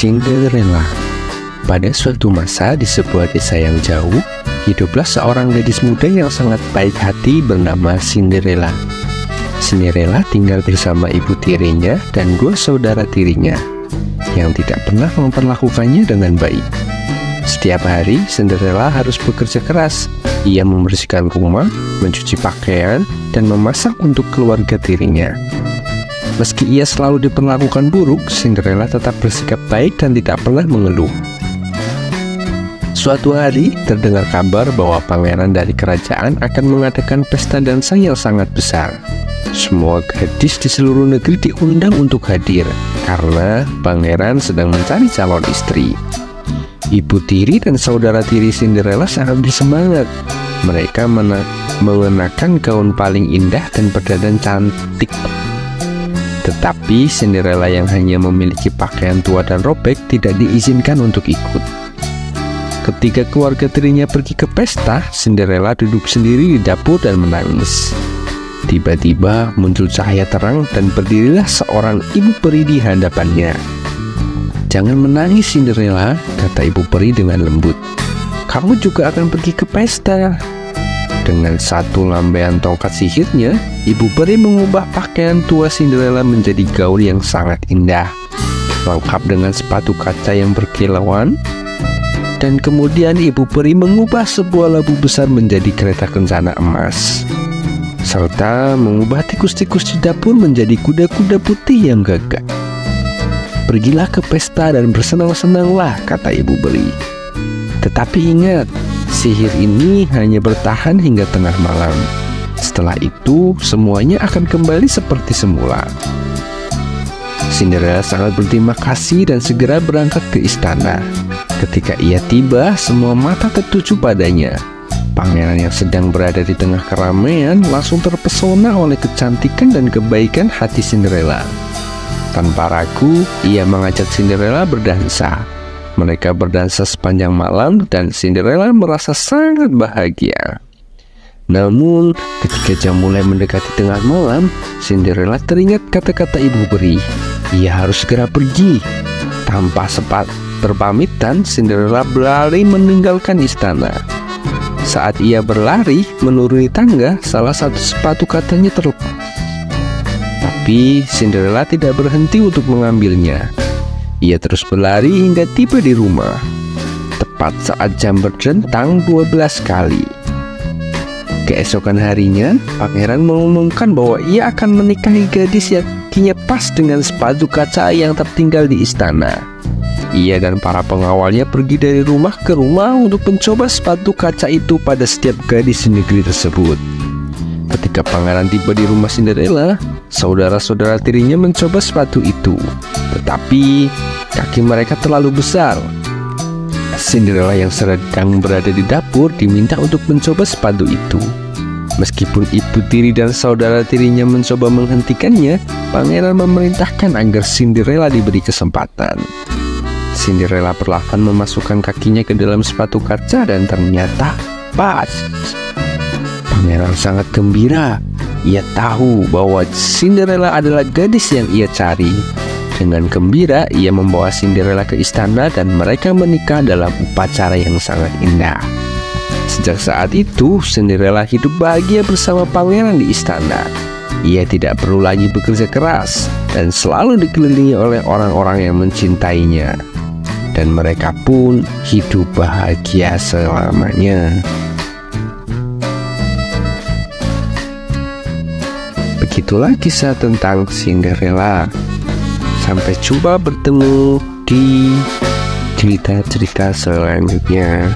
Cinderella. Pada suatu masa di sebuah desa yang jauh, hiduplah seorang gadis muda yang sangat baik hati bernama Cinderella. Cinderella tinggal bersama ibu tirinya dan dua saudara tirinya yang tidak pernah memperlakukannya dengan baik. Setiap hari, Cinderella harus bekerja keras. Ia membersihkan rumah, mencuci pakaian, dan memasak untuk keluarga tirinya. Meski ia selalu diperlakukan buruk, Cinderella tetap bersikap baik dan tidak pernah mengeluh. Suatu hari, terdengar kabar bahwa pangeran dari kerajaan akan mengadakan pesta dansa yang sangat besar. Semua gadis di seluruh negeri diundang untuk hadir, karena pangeran sedang mencari calon istri. Ibu tiri dan saudara tiri Cinderella sangat bersemangat. Mereka mengenakan gaun paling indah dan berdandan cantik. Tetapi Cinderella yang hanya memiliki pakaian tua dan robek tidak diizinkan untuk ikut. Ketika keluarga tirinya pergi ke pesta, Cinderella duduk sendiri di dapur dan menangis. Tiba-tiba muncul cahaya terang dan berdirilah seorang ibu peri di hadapannya. "Jangan menangis, Cinderella," kata ibu peri dengan lembut. "Kamu juga akan pergi ke pesta." Dengan satu lambaian tongkat sihirnya, ibu peri mengubah pakaian tua Cinderella menjadi gaun yang sangat indah, lengkap dengan sepatu kaca yang berkilauan. Dan kemudian ibu peri mengubah sebuah labu besar menjadi kereta kencana emas, serta mengubah tikus-tikus di dapur menjadi kuda-kuda putih yang gagah. "Pergilah ke pesta dan bersenang-senanglah," kata ibu peri. "Tetapi ingat, sihir ini hanya bertahan hingga tengah malam. Setelah itu, semuanya akan kembali seperti semula." Cinderella sangat berterima kasih dan segera berangkat ke istana. Ketika ia tiba, semua mata tertuju padanya. Pangeran yang sedang berada di tengah keramaian langsung terpesona oleh kecantikan dan kebaikan hati Cinderella. Tanpa ragu, ia mengajak Cinderella berdansa. Mereka berdansa sepanjang malam dan Cinderella merasa sangat bahagia. Namun, ketika jam mulai mendekati tengah malam, Cinderella teringat kata-kata ibu peri. Ia harus segera pergi. Tanpa berpamitan, Cinderella berlari meninggalkan istana. Saat ia berlari menuruni tangga, salah satu sepatu katanya terlepas. Tapi Cinderella tidak berhenti untuk mengambilnya. Ia terus berlari hingga tiba di rumah, tepat saat jam berdentang 12 kali. Keesokan harinya, pangeran mengumumkan bahwa ia akan menikahi gadis yang kakinya pas dengan sepatu kaca yang tertinggal di istana. Ia dan para pengawalnya pergi dari rumah ke rumah untuk mencoba sepatu kaca itu pada setiap gadis di negeri tersebut. Ketika pangeran tiba di rumah Cinderella, saudara-saudara tirinya mencoba sepatu itu, tetapi kaki mereka terlalu besar. Cinderella yang sedang berada di dapur diminta untuk mencoba sepatu itu. Meskipun ibu tiri dan saudara tirinya mencoba menghentikannya, pangeran memerintahkan agar Cinderella diberi kesempatan. Cinderella perlahan memasukkan kakinya ke dalam sepatu kaca dan ternyata pas. Pangeran sangat gembira. Ia tahu bahwa Cinderella adalah gadis yang ia cari. Dengan gembira, ia membawa Cinderella ke istana dan mereka menikah dalam upacara yang sangat indah. Sejak saat itu, Cinderella hidup bahagia bersama pangeran di istana. Ia tidak perlu lagi bekerja keras dan selalu dikelilingi oleh orang-orang yang mencintainya. Dan mereka pun hidup bahagia selamanya. Begitulah kisah tentang Cinderella. Sampai jumpa bertemu di cerita-cerita selanjutnya.